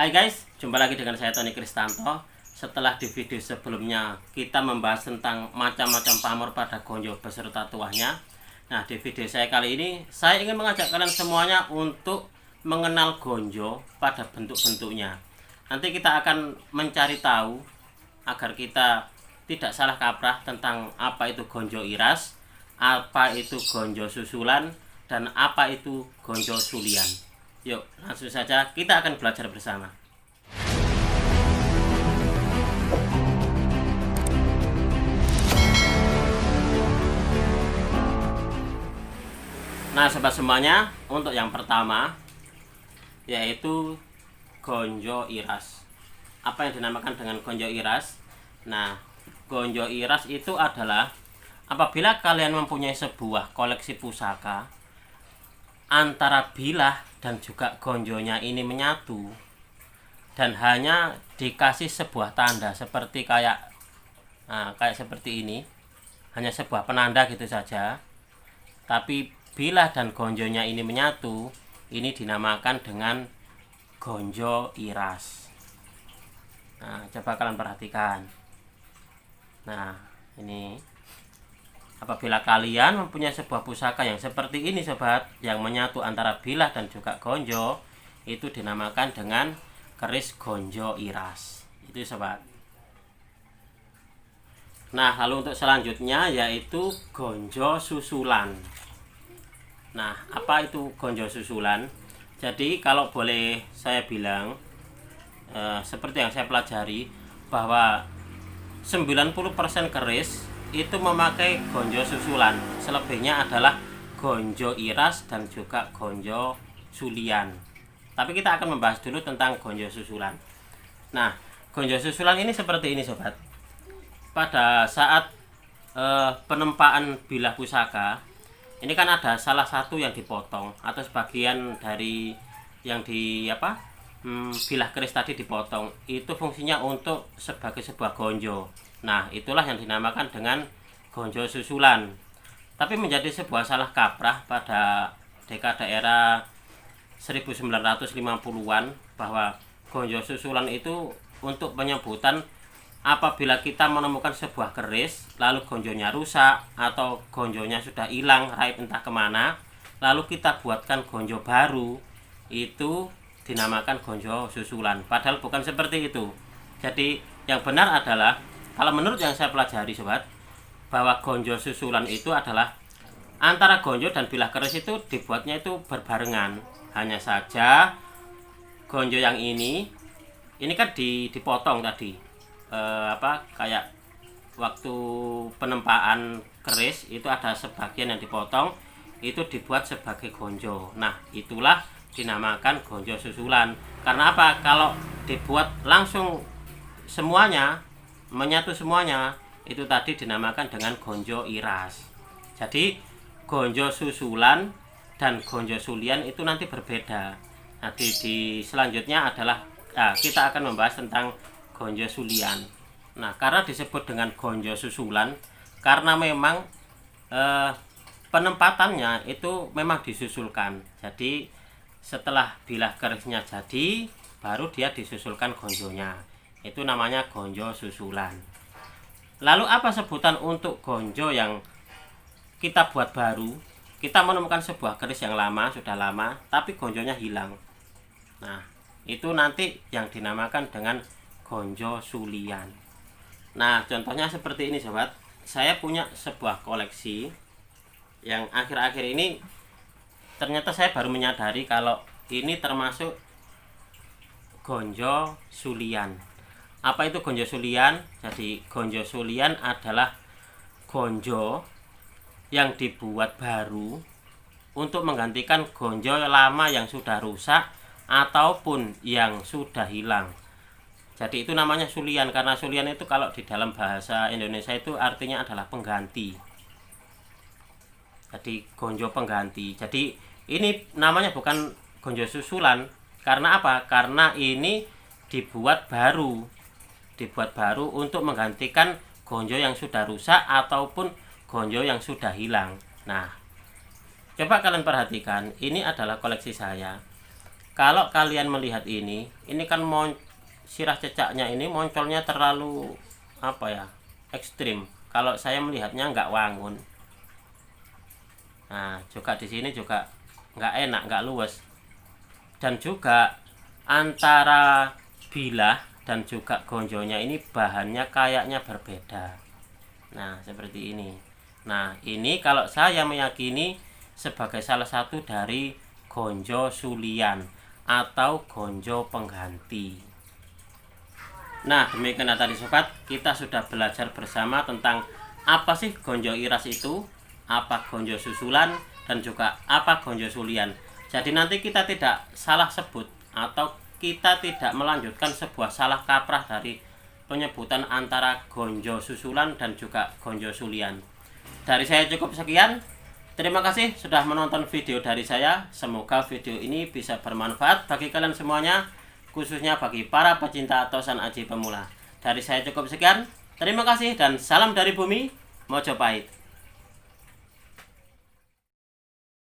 Hai guys, jumpa lagi dengan saya Tony Kristanto. Setelah di video sebelumnya kita membahas tentang macam-macam pamor pada gonjo beserta tuahnya. Nah, di video saya kali ini saya ingin mengajak kalian semuanya untuk mengenal gonjo pada bentuk-bentuknya. Nanti kita akan mencari tahu agar kita tidak salah kaprah tentang apa itu gonjo iras, apa itu gonjo susulan, dan apa itu gonjo sulian. Yuk, langsung saja kita akan belajar bersama. Nah, sobat semuanya, untuk yang pertama yaitu gonjo iras. Apa yang dinamakan dengan gonjo iras? Nah, gonjo iras itu adalah apabila kalian mempunyai sebuah koleksi pusaka, antara bilah dan juga gonjonya ini menyatu dan hanya dikasih sebuah tanda seperti kayak seperti ini, hanya sebuah penanda gitu saja, tapi bilah dan gonjonya ini menyatu, ini dinamakan dengan gonjo iras. Nah, coba kalian perhatikan. Nah, ini apabila kalian mempunyai sebuah pusaka yang seperti ini sobat, yang menyatu antara bilah dan juga gonjo, itu dinamakan dengan keris gonjo iras. Itu sobat. Nah, lalu untuk selanjutnya yaitu gonjo susulan. Nah, apa itu gonjo susulan? Jadi kalau boleh saya bilang, seperti yang saya pelajari, bahwa 90% keris itu memakai gonjo susulan, selebihnya adalah gonjo iras dan juga gonjo sulian. Tapi kita akan membahas dulu tentang gonjo susulan. Nah, gonjo susulan ini seperti ini sobat. Pada saat penempaan bilah pusaka, ini kan ada salah satu yang dipotong atau sebagian dari yang bilah keris tadi dipotong. Itu fungsinya untuk sebagai sebuah gonjo. Nah, itulah yang dinamakan dengan gonjo susulan. Tapi menjadi sebuah salah kaprah pada dekade era 1950-an bahwa gonjo susulan itu untuk penyebutan apabila kita menemukan sebuah keris lalu gonjonya rusak atau gonjonya sudah hilang raib entah kemana, lalu kita buatkan gonjo baru, itu dinamakan gonjo susulan. Padahal bukan seperti itu. Jadi yang benar adalah, kalau menurut yang saya pelajari sobat, bahwa gonjo susulan itu adalah antara gonjo dan bilah keris itu dibuatnya itu berbarengan. Hanya saja gonjo yang ini kan dipotong tadi. Kayak waktu penempaan keris itu ada sebagian yang dipotong, itu dibuat sebagai gonjo. Nah, itulah dinamakan gonjo susulan. Karena apa? Kalau dibuat langsung semuanya, menyatu semuanya, itu tadi dinamakan dengan gonjo iras. Jadi gonjo susulan dan gonjo sulian itu nanti berbeda. Nah, di selanjutnya adalah kita akan membahas tentang gonjo sulian. Nah, karena disebut dengan gonjo susulan karena memang penempatannya itu memang disusulkan. Jadi setelah bilah kerisnya jadi, baru dia disusulkan gonjonya. Itu namanya gonjo susulan. Lalu apa sebutan untuk gonjo yang kita buat baru? Kita menemukan sebuah keris yang lama, sudah lama, tapi gonjonya hilang. Nah, itu nanti yang dinamakan dengan gonjo sulian. Nah, contohnya seperti ini sobat. Saya punya sebuah koleksi yang akhir-akhir ini ternyata saya baru menyadari kalau ini termasuk gonjo sulian. Apa itu gonjo sulian? Jadi gonjo sulian adalah gonjo yang dibuat baru untuk menggantikan gonjo lama yang sudah rusak ataupun yang sudah hilang. Jadi itu namanya sulian, karena sulian itu kalau di dalam bahasa Indonesia itu artinya adalah pengganti. Jadi gonjo pengganti. Jadi ini namanya bukan gonjo susulan. Karena apa? Karena ini dibuat baru untuk menggantikan gonjo yang sudah rusak ataupun gonjo yang sudah hilang. Nah, coba kalian perhatikan, ini adalah koleksi saya. Kalau kalian melihat ini kan sirah cecaknya ini moncolnya terlalu apa ya, ekstrim. Kalau saya melihatnya nggak wangun. Nah, juga di sini juga nggak enak, nggak luwes. Dan juga antara bilah dan juga gonjonya ini bahannya kayaknya berbeda. Nah, seperti ini. Nah, ini kalau saya meyakini sebagai salah satu dari gonjo sulian atau gonjo pengganti. Nah, demikian tadi sobat, kita sudah belajar bersama tentang apa sih gonjo iras itu, apa gonjo susulan, dan juga apa gonjo sulian. Jadi nanti kita tidak salah sebut atau kita tidak melanjutkan sebuah salah kaprah dari penyebutan antara gonjo susulan dan juga gonjo sulian. Dari saya cukup sekian. Terima kasih sudah menonton video dari saya. Semoga video ini bisa bermanfaat bagi kalian semuanya, khususnya bagi para pecinta tosan aji pemula. Dari saya cukup sekian. Terima kasih dan salam dari bumi Mojopahit.